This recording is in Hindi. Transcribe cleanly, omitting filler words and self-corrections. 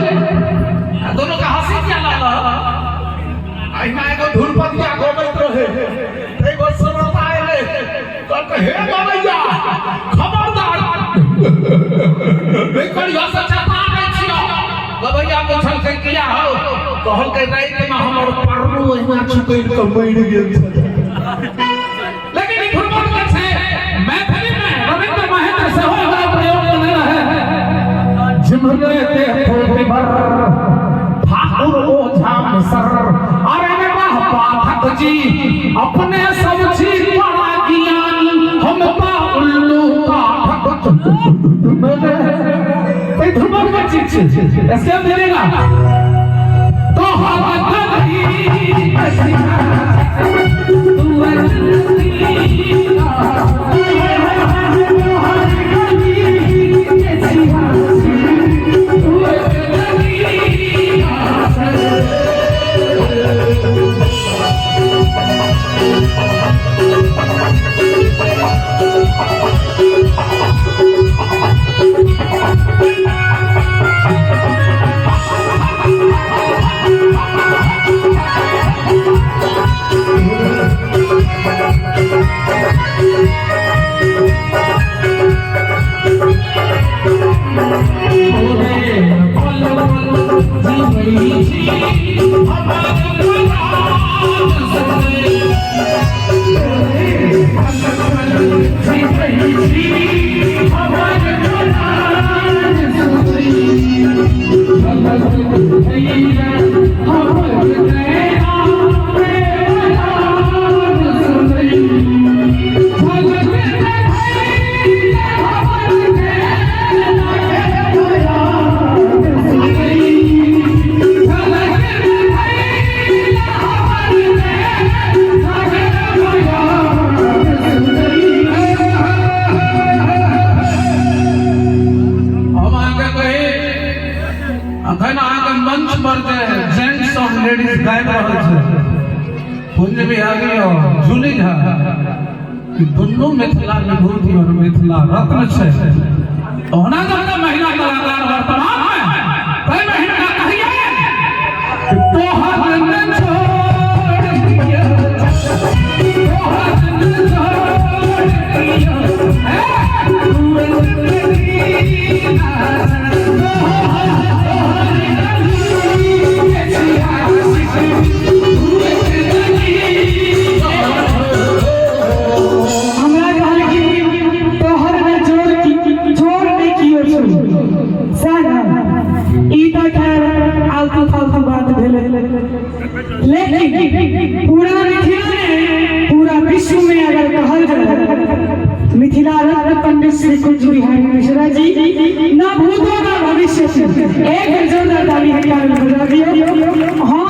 दोनों का हंसी क्या लगा आइना एगो धुरपतिया गोबैत रहे एगो सुरता आइले कहल के हे बाबैया खबरदार बेकरिया से चता आबै छियो बाबैया पूछल के किया हो कहल के रात में हमर परनु ओहिना छुकैल के मरि गेल लेकिन धुरपत के छै मैथिली में रविंद्र महेंद्र से हो प्रयोग नहीं रहे जिमरे ते फूटी भर ठाकुर ओझा मिसर अरे वाह पाठक जी अपने सब चीज बड़ा ज्ञानी हम बा उल्लू पाठक ये धुरपत का चीज ऐसे मिलेगा तो हाथ नहीं तू दोनों मिथिला विभूति और मिथिला रत्न छे ओना जगह महिला कलाकार वर्तमान में कई महीना कहिए तोहर न छोड़ दिया तोहर न छोड़ दिया लेकिन पूरा विश्व में अगर कहल जाए मिथिला रत्न पंडित श्री कुंज बिहारी मिश्रा जी ना भूतो ना भविष्य एक जोरदार ताली बजा दियो।